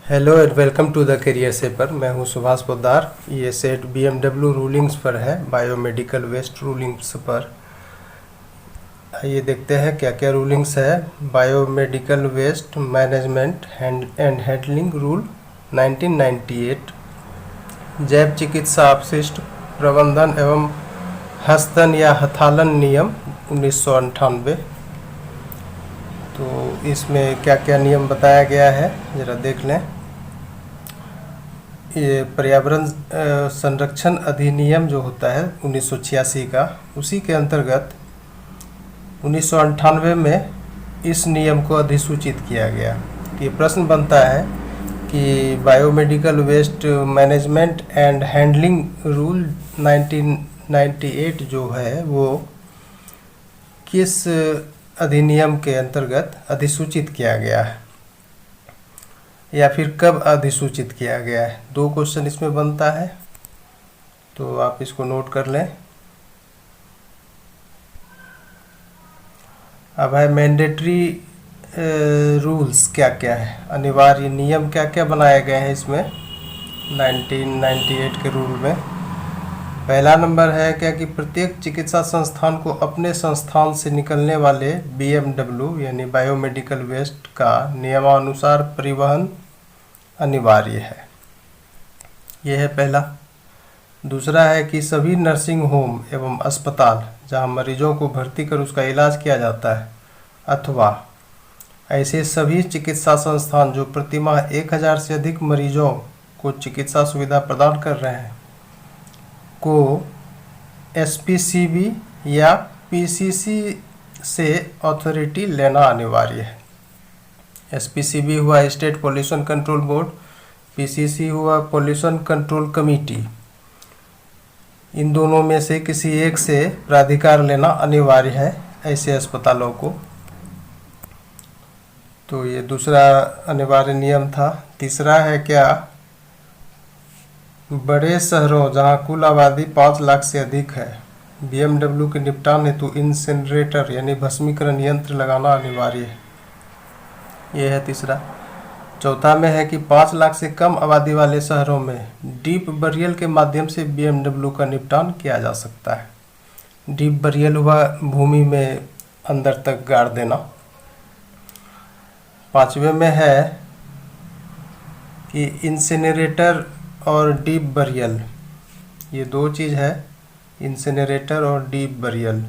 Hello and welcome to the career सेपर। मैं हूं सुभाष पोद्दार। ये सेट BMW रूलिंग्स पर है, बायोमेडिकल वेस्ट रूलिंग्स पर। आइए देखते हैं क्या क्या रूलिंग्स है। Biomedical waste management and handling rule 1998, जैव चिकित्सा अपशिष्ट प्रबंधन एवं हस्तन या हथालन नियम 1998। तो इसमें क्या क्या नियम बताया गया है ज़रा देख लें। ये पर्यावरण संरक्षण अधिनियम जो होता है 1986 का, उसी के अंतर्गत 1998 में इस नियम को अधिसूचित किया गया। ये प्रश्न बनता है कि biomedical waste management and handling rule 1998 जो है वो किस अधिनियम के अंतर्गत अधिसूचित किया गया है या फिर कब अधिसूचित किया गया है। दो क्वेश्चन इसमें बनता है, तो आप इसको नोट कर लें। अब है मैंडेटरी रूल्स क्या क्या है, अनिवार्य नियम क्या क्या बनाए गए हैं इसमें 1998 के रूल में। पहला नंबर है क्या कि प्रत्येक चिकित्सा संस्थान को अपने संस्थान से निकलने वाले BMW यानी बायोमेडिकल वेस्ट का नियमानुसार परिवहन अनिवार्य है। यह है पहला। दूसरा है कि सभी नर्सिंग होम एवं अस्पताल जहां मरीजों को भर्ती कर उसका इलाज किया जाता है अथवा ऐसे सभी चिकित्सा संस्थान जो प्रतिमाह 1000 से अधिक मरीजों को चिकित्सा सुविधा प्रदान कर रहे हैं को SPCB या PCC से अथॉरिटी लेना अनिवार्य है। SPCB हुआ state pollution control board, PCC हुआ पोल्यूशन कंट्रोल कमेटी। इन दोनों में से किसी एक से प्राधिकार लेना अनिवार्य है ऐसे अस्पतालों को। तो ये दूसरा अनिवार्य नियम था। तीसरा है क्या, बड़े शहरों जहां कुल आबादी 5 लाख से अधिक है BMW के निपटान हेतु इंसिनरेटर यानी भस्मीकरण यंत्र लगाना अनिवार्य है। यह है तीसरा। चौथा में है कि 5 लाख से कम आबादी वाले शहरों में डीप बरियल के माध्यम से BMW का निपटान किया जा सकता है। डीप बरियल हुआ भूमि में अंदर तक गाड़ देना। पांचवें में है कि इंसिनरेटर और डीप बरियल, ये दो चीज़ है, इंसिनरेटर और डीप बरियल।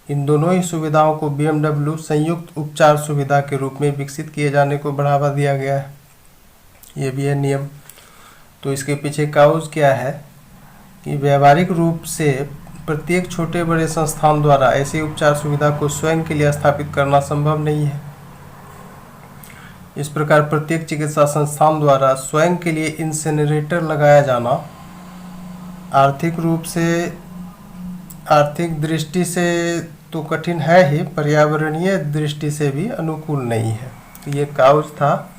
इन दोनों ही सुविधाओं को BMW संयुक्त उपचार सुविधा के रूप में विकसित किए जाने को बढ़ावा दिया गया है। ये भी है नियम। तो इसके पीछे काउज क्या है कि व्यावहारिक रूप से प्रत्येक छोटे बड़े संस्थान द्वारा ऐसी उपचार सुविधा को स्वयं के लिए स्थापित करना संभव नहीं है। इस प्रकार प्रत्येक चिकित्सा संस्थान द्वारा स्वयं के लिए इंसिनरेटर लगाया जाना आर्थिक दृष्टि से तो कठिन है ही, पर्यावरणीय दृष्टि से भी अनुकूल नहीं है। तो ये काउज था।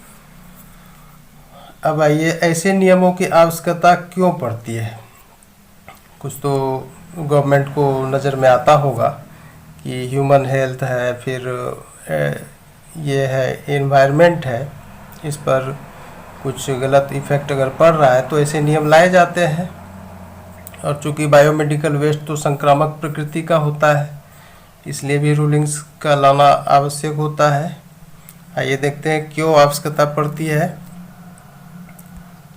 अब आइए ऐसे नियमों की आवश्यकता क्यों पड़ती है। कुछ तो गवर्नमेंट को नज़र में आता होगा कि ह्यूमन हेल्थ है, फिर ये है एनवायरनमेंट है, इस पर कुछ गलत इफ़ेक्ट अगर पड़ रहा है तो ऐसे नियम लाए जाते हैं। और चूँकि बायोमेडिकल वेस्ट तो संक्रामक प्रकृति का होता है, इसलिए भी रूलिंग्स का लाना आवश्यक होता है। आइए देखते हैं क्यों आवश्यकता पड़ती है।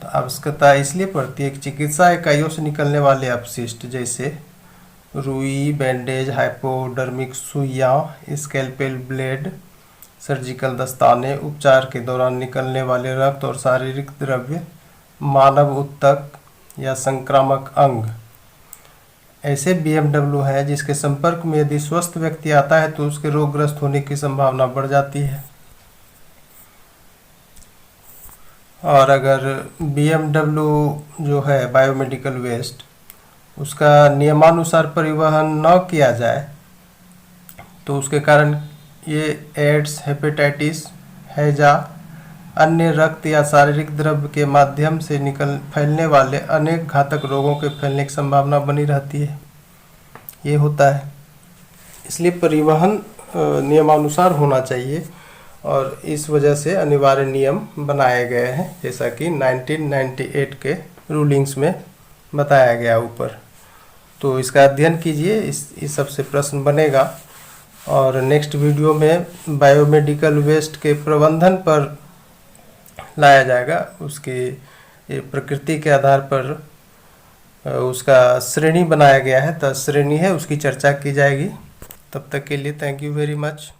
तो आवश्यकता इसलिए पड़ती है कि चिकित्सा इकाइयों से निकलने वाले अपशिष्ट जैसे रुई, बैंडेज, हाइपोडर्मिक सुइयाँ, स्कैल्पेल ब्लेड, सर्जिकल दस्ताने, उपचार के दौरान निकलने वाले रक्त और शारीरिक द्रव्य, मानव ऊतक या संक्रामक अंग ऐसे BMW है जिसके संपर्क में यदि स्वस्थ व्यक्ति आता है तो उसके रोगग्रस्त होने की संभावना बढ़ जाती है। और अगर BMW जो है बायोमेडिकल वेस्ट, उसका नियमानुसार परिवहन न किया जाए तो उसके कारण ये एड्स, हेपेटाइटिस, हैजा, अन्य रक्त या शारीरिक द्रव्य के माध्यम से फैलने वाले अनेक घातक रोगों के फैलने की संभावना बनी रहती है। ये होता है। इसलिए परिवहन नियमानुसार होना चाहिए और इस वजह से अनिवार्य नियम बनाए गए हैं, जैसा कि 1998 के रूलिंग्स में बताया गया ऊपर। तो इसका अध्ययन कीजिए, इस सब से प्रश्न बनेगा। और नेक्स्ट वीडियो में बायोमेडिकल वेस्ट के प्रबंधन पर लाया जाएगा, उसकी प्रकृति के आधार पर उसका श्रेणी बनाया गया है, 10 श्रेणी है, उसकी चर्चा की जाएगी। तब तक के लिए थैंक यू वेरी मच।